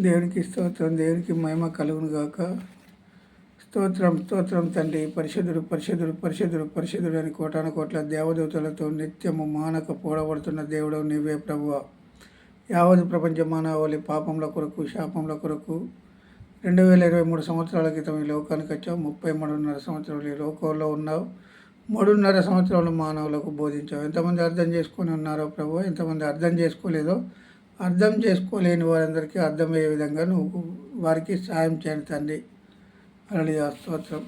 దేవునికి స్తోత్రం, దేవునికి మహిమ కలుగును గాక. స్తోత్రం స్తోత్రం తండ్రి. పరిశుద్ధుడు పరిశుద్ధుడు పరిశుద్ధుడు పరిశుద్ధుడు అని కోటాను కోట్ల దేవదూతలతో నిత్యము మానక పోడబడుతున్న దేవుడు నీవే ప్రభువా. యావత్ ప్రపంచ మానవాళి పాపంల కొరకు శాపంల కొరకు 2023 సంవత్సరాల క్రితం ఈ లోకానికి వచ్చావు. 33.5 సంవత్సరాలు ఈ లోకంలో ఉన్నావు. 3.5 సంవత్సరాలు మానవులకు బోధించావు. ఎంతమంది అర్థం చేసుకొని ఉన్నారో ప్రభు, ఎంతమంది అర్థం చేసుకోలేదో, అర్థం చేసుకోలేని వారందరికీ అర్థమయ్యే విధంగా నువ్వు వారికి సాయం చేయండి తండ్రి. హల్లెలూయా, స్తోత్రం.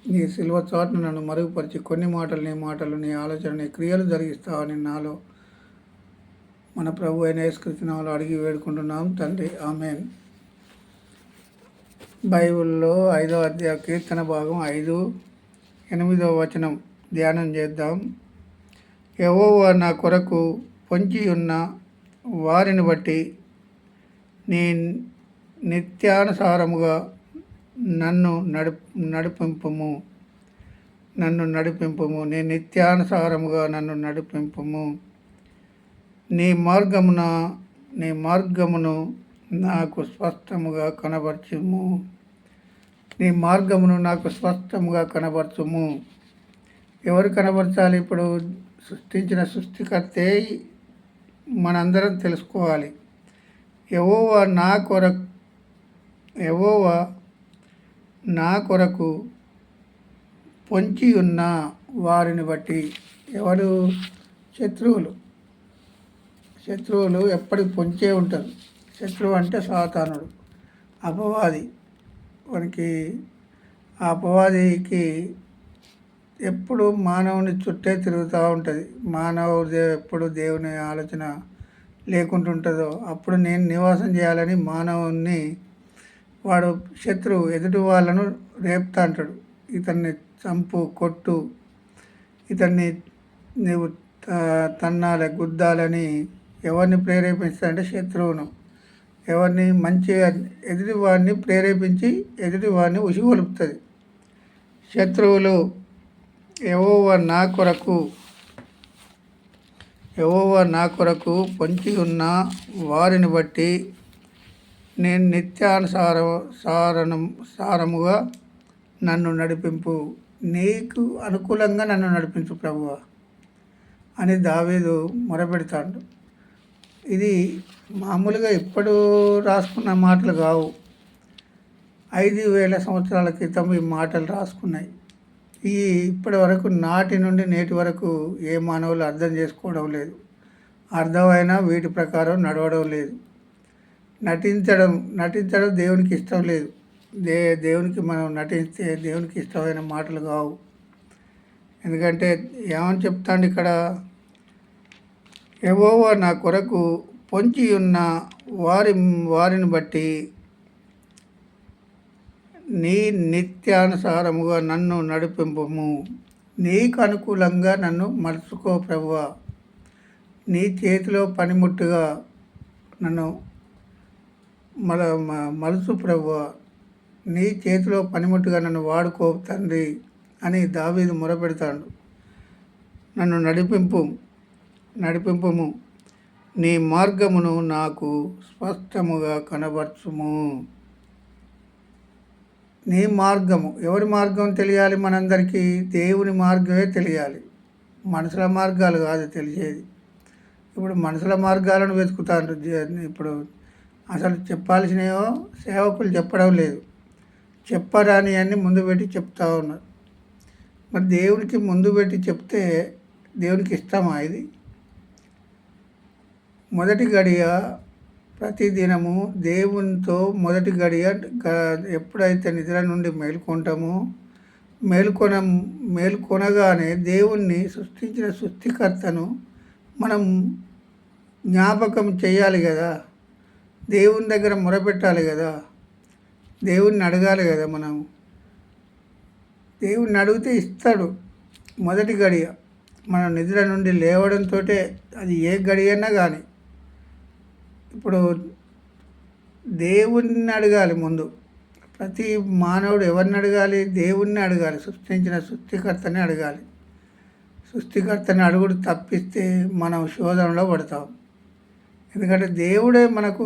నీ సిల్వ చాటును నన్ను మరుగుపరిచి కొన్ని మాటలు, నీ మాటలు, నీ ఆలోచన, నీ క్రియలు జరిగిస్తావని నాలో మన ప్రభు అయిన యేసుక్రీస్తు నామములో అడిగి వేడుకుంటున్నాం తండ్రి, ఆమేన్. బైబిల్లో 5వ అధ్యాయ కీర్తన భాగం 5:8 వచనం ధ్యానం చేద్దాం. యెహోవా నా కొరకు పొంచి ఉన్న వారిని బట్టి నీ నిత్యానుసారముగా నన్ను నడిపింపుము. నీ నిత్యానుసారముగా నన్ను నడిపింపుము. నీ మార్గమును నాకు స్పష్టముగా కనబరచుము. నీ మార్గమును నాకు స్పష్టముగా కనబరచుము. ఎవరు కనబరచాలి? ఇప్పుడు సృష్టించిన సృష్టికర్తే మనందరం తెలుసుకోవాలి. యెహోవా నా కొరకు పొంచి ఉన్న వారిని బట్టి. ఎవరు? శత్రువులు ఎప్పటికి పొంచే ఉంటారు. శత్రువు అంటే సాతానుడు, అపవాది. వానికి ఆ అపవాదికి ఎప్పుడు మానవుని చుట్టే తిరుగుతూ ఉంటుంది. మానవుడు ఎప్పుడు దేవుని ఆలోచన లేకుంటుంటుందో అప్పుడు నేను నివాసం చేయాలని మానవుని వాడు శత్రువు ఎదుటి వాళ్ళను రేపుతా అంటాడు. ఇతన్ని చంపు, కొట్టు, ఇతన్ని నీవు తన్నాలి, గుద్దాలని ఎవరిని ప్రేరేపిస్తాడంటే శత్రువును. ఎవరిని? మంచిగా ఎదుటివాడిని ప్రేరేపించి ఎదుటివాడిని ఉసిగొలుపుతుంది. శత్రువులు యెహోవా నా కొరకు పొంచి ఉన్న వారిని బట్టి నేను నిత్యానుసారముగా నన్ను నడిపింపు. నీకు అనుకూలంగా నన్ను నడిపించు ప్రభువా అని దావీదు మొరపెడతాడు. ఇది మామూలుగా ఇప్పుడు రాసుకున్న మాటలు కావు. 5,000 సంవత్సరాల క్రితం ఈ మాటలు రాసుకున్నాయి. ఇప్పటి వరకు నాటి నుండి నేటి వరకు ఏ మానవులు అర్థం చేసుకోవడం లేదు. అర్థమైనా వీటి ప్రకారం నడవడం లేదు. నటించడం దేవునికి ఇష్టం లేదు. దేవునికి మనం నటిస్తే దేవునికి ఇష్టమైన మాటలు కావు. ఎందుకంటే ఏమని చెప్తాండి ఇక్కడ? యెహోవా నా కొరకు పొంచి ఉన్న వారిని బట్టి నీ నిత్యానుసారముగా నన్ను నడిపింపుము. నీకు అనుకూలంగా నన్ను మలుచుకో ప్రభువా. నీ చేతిలో పనిముట్టుగా నన్ను మలుచు ప్రభువా. నీ చేతిలో పనిముట్టుగా నన్ను వాడుకో తండ్రి అని దావీదు మొరపెడతాడు. నన్ను నడిపింపుము. నీ మార్గమును నాకు స్పష్టముగా కనబరచుము. నీ మార్గము, ఎవరి మార్గం తెలియాలి మనందరికీ? దేవుని మార్గమే తెలియాలి. మనుషుల మార్గాలు కాదు తెలిసేది. ఇప్పుడు మనుషుల మార్గాలను వెతుకుతారు. ఇప్పుడు అసలు చెప్పాల్సినవో సేవకులు చెప్పడం లేదు. చెప్పరాని అన్ని ముందు పెట్టి చెప్తా ఉన్నారు. మరి దేవునికి ముందు పెట్టి చెప్తే దేవునికి ఇష్టమా ఇది? మొదటి గడియ ప్రతిదినము దేవునితో మొదటి గడియ ఎప్పుడైతే నిద్ర నుండి మేల్కొంటామో మేల్కొనగానే దేవుణ్ణి సృష్టించిన సృష్టికర్తను మనం జ్ఞాపకం చేయాలి కదా. దేవుని దగ్గర మొరపెట్టాలి కదా. దేవుణ్ణి అడగాలి కదా. మనం దేవుణ్ణి అడిగితే ఇస్తాడు. మొదటి గడియ మనం నిద్ర నుండి లేవడంతో, అది ఏ గడియన్నా కానీ ఇప్పుడు దేవుణ్ణి అడగాలి ముందు. ప్రతి మానవుడు ఎవరిని అడగాలి? దేవుణ్ణి అడగాలి. సృష్టించిన సృష్టికర్తని అడగాలి. సృష్టికర్తని అడుగుడు తప్పిస్తే మనం శోధనలో పడతాం. ఎందుకంటే దేవుడే మనకు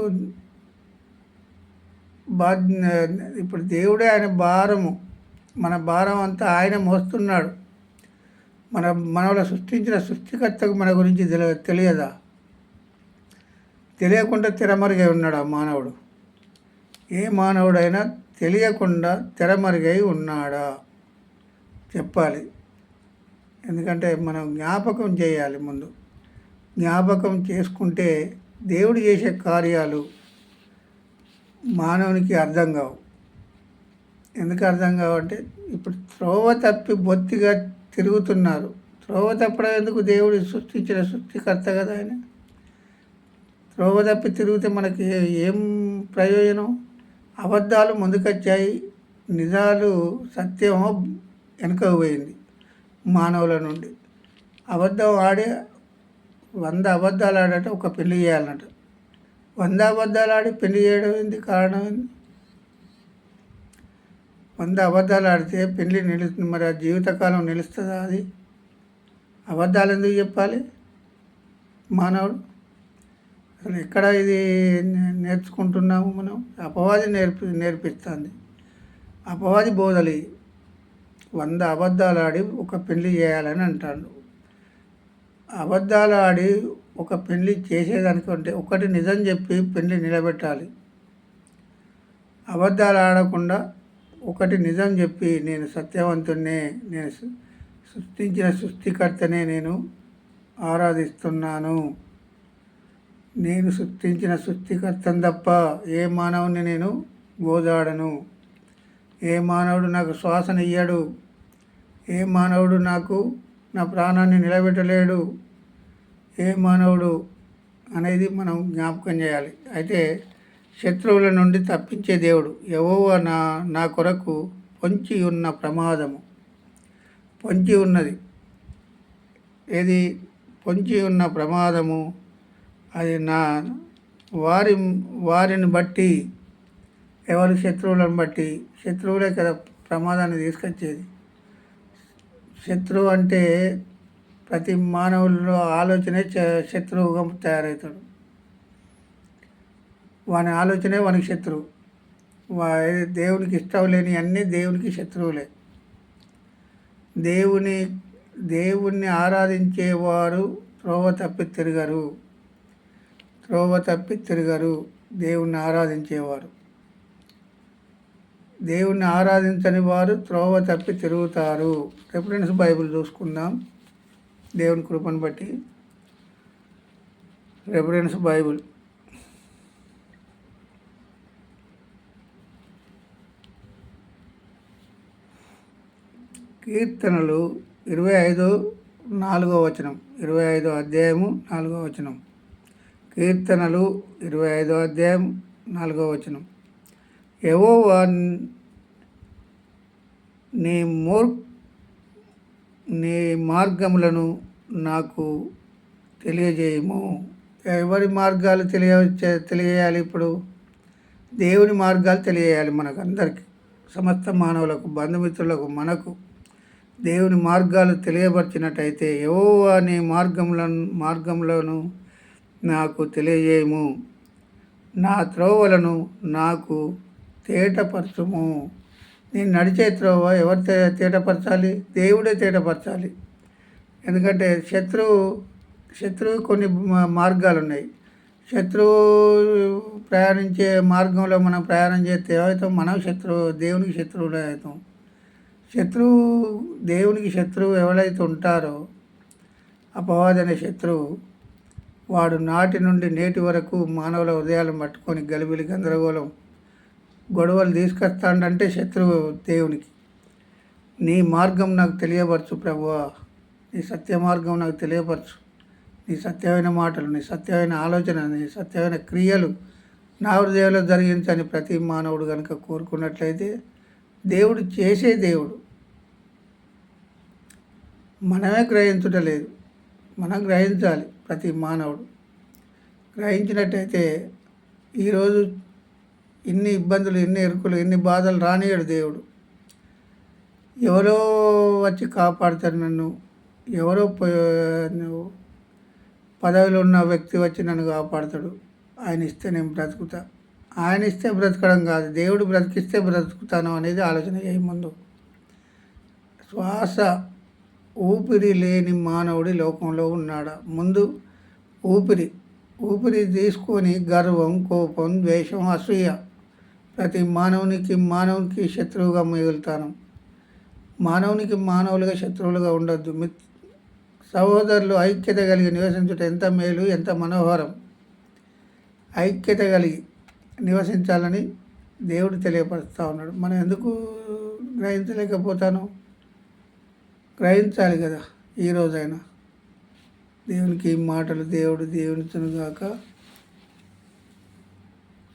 ఇప్పుడు దేవుడే ఆయన భారము, మన భారం అంతా ఆయన మోస్తున్నాడు. మనలో సృష్టించిన సృష్టికర్తకు మన గురించి తెలియదా? తెలియకుండా తెరమరుగై ఉన్నాడు ఆ మానవుడు. ఏ మానవుడైనా తెలియకుండా తెరమరుగై ఉన్నాడా చెప్పాలి. ఎందుకంటే మనం జ్ఞాపకం చేయాలి. ముందు జ్ఞాపకం చేసుకుంటే దేవుడు చేసే కార్యాలు మానవునికి అర్థం కావు. ఎందుకు అర్థం కావంటే ఇప్పుడు త్రోవ తప్పి బొత్తిగా తిరుగుతున్నారు. త్రోవ తప్పడం ఎందుకు? దేవుడు సృష్టించిన సృష్టికర్త కదా ఆయన. త్రోవ తప్పి తిరిగితే మనకి ఏం ప్రయోజనం? అబద్ధాలు ముందుకొచ్చాయి, నిజాలు సత్యమో వెనుకకు పోయింది మానవుల నుండి. అబద్ధం ఆడి 100 అబద్ధాలు ఆడట ఒక పెళ్లి చేయాలన్నట. 100 అబద్ధాలు ఆడి పెళ్లి చేయడం ఏంది? కారణం ఏంది? 100 అబద్ధాలు ఆడితే పెళ్లి నిలుస్తుంది. మరి ఆ జీవితకాలం నిలుస్తుందా? అది అబద్ధాలు ఎందుకు చెప్పాలి మానవుడు? అసలు ఎక్కడ ఇది నేర్చుకుంటున్నాము మనం? అపవాది నేర్పిస్తుంది. అపవాది బోధలి 100 అబద్ధాలు ఆడి ఒక పెళ్లి చేయాలని అంటాడు. అబద్ధాలు ఆడి ఒక పెళ్లి చేసేదానికంటే ఒకటి నిజం చెప్పి పెళ్లి నిలబెట్టాలి. అబద్ధాలు ఆడకుండా ఒకటి నిజం చెప్పి నేను సత్యవంతున్నే, నేను సృష్టించిన సృష్టికర్తనే నేను ఆరాధిస్తున్నాను, నేను సృష్టించిన సృష్టికర్తను తప్ప ఏ మానవుని నేను గోదాడను, ఏ మానవుడు నాకు శ్వాసన ఇయ్యడు, ఏ మానవుడు నాకు నా ప్రాణాన్ని నిలబెట్టలేడు, ఏ మానవుడు అనేది మనం జ్ఞాపకం చేయాలి. అయితే శత్రువుల నుండి తప్పించే దేవుడు యెహోవా నా కొరకు పొంచి ఉన్న ప్రమాదము. పొంచి ఉన్నది ఏది? పొంచి ఉన్న ప్రమాదము అది వారిని బట్టి. ఎవరు? శత్రువులను బట్టి. శత్రువులే కదా ప్రమాదాన్ని తీసుకొచ్చేది. శత్రువు అంటే ప్రతి మానవుల్లో ఆలోచనే శత్రువుగా తయారవుతాడు. వాని ఆలోచనే వానికి శత్రువు. దేవునికి ఇష్టం లేని అన్నీ దేవునికి శత్రువులే. దేవుణ్ణి ఆరాధించేవారు త్రోవ తప్పి తిరగరు. దేవుణ్ణి ఆరాధించేవారు. దేవుణ్ణి ఆరాధించని వారు త్రోవ తప్పి తిరుగుతారు. రిఫరెన్స్ బైబిల్ చూసుకుందాం దేవుని కృపను బట్టి. రిఫరెన్స్ బైబిల్ కీర్తనలు 25:4 25 అధ్యాయము 4 కీర్తనలు 25 అధ్యాయం 4 యెహోవా నీ మార్గములను నాకు తెలియజేయము. ఎవరి మార్గాలు తెలియజేయాలి? ఇప్పుడు దేవుని మార్గాలు తెలియజేయాలి మనకు అందరికీ, సమస్త మానవులకు, బంధుమిత్రులకు, మనకు దేవుని మార్గాలు తెలియపరిచినట్టయితే యెహోవా నీ మార్గములను నాకు తెలియజేయము, నా త్రోవలను నాకు తేటపరచుము. నేను నడిచే త్రోవ ఎవరు తేటపరచాలి? దేవుడే తేటపరచాలి. ఎందుకంటే శత్రువు కొన్ని మార్గాలు ఉన్నాయి. శత్రువు ప్రయాణించే మార్గంలో మనం ప్రయాణం చేస్తే ఏమవుతాం? మనం దేవునికి శత్రువులే అవుతాం. దేవునికి శత్రువు ఎవరైతే ఉంటారో అపవాది అనే శత్రువు, వాడు నాటి నుండి నేటి వరకు మానవుల హృదయాలను పట్టుకొని గలిబిలి గందరగోళం గొడవలు తీసుకొస్తాడంటే శత్రువు దేవునికి. నీ మార్గం నాకు తెలియపరచు ప్రభువా, నీ సత్య మార్గం నాకు తెలియపరచు, నీ సత్యమైన మాటలు, నీ సత్యమైన ఆలోచన, నీ సత్యమైన క్రియలు నా హృదయంలో జరిగించని ప్రతి మానవుడు కనుక కోరుకున్నట్లయితే దేవుడు చేసే దేవుడు. మనమే గ్రహించటలేదు, మనం గ్రహించాలి. ప్రతి మానవుడు గ్రహించినట్టయితే ఈరోజు ఇన్ని ఇబ్బందులు, ఇన్ని ఇరుకులు, ఇన్ని బాధలు రానియడు దేవుడు. ఎవరో వచ్చి కాపాడుతారు నన్ను, ఎవరో పదవిలో ఉన్న వ్యక్తి వచ్చి నన్ను కాపాడుతాడు, ఆయన ఇస్తే నేను బ్రతుకుతా ఆయన ఇస్తే బ్రతకడం కాదు, దేవుడు బ్రతికిస్తే బ్రతుకుతాను అనేది ఆలోచన చేయి ముందు. శ్వాస ఊపిరి లేని మానవుడి లోకంలో ఉన్నాడా? ముందు ఊపిరి తీసుకొని గర్వం, కోపం, ద్వేషం, అసూయ ప్రతి మానవునికి శత్రువుగా మిగులుతాను. మానవులుగా శత్రువులుగా ఉండొద్దు. సహోదరులు ఐక్యత కలిగి నివసించుట ఎంత మేలు, ఎంత మనోహరం. ఐక్యత కలిగి నివసించాలని దేవుడు తెలియపరుస్తూ ఉన్నాడు. మనం ఎందుకు గ్రహించలేకపోతాను? గ్రహించాలి కదా ఈరోజైనా. దేవునికి మాటలు దేవుడు దీవించును గాక.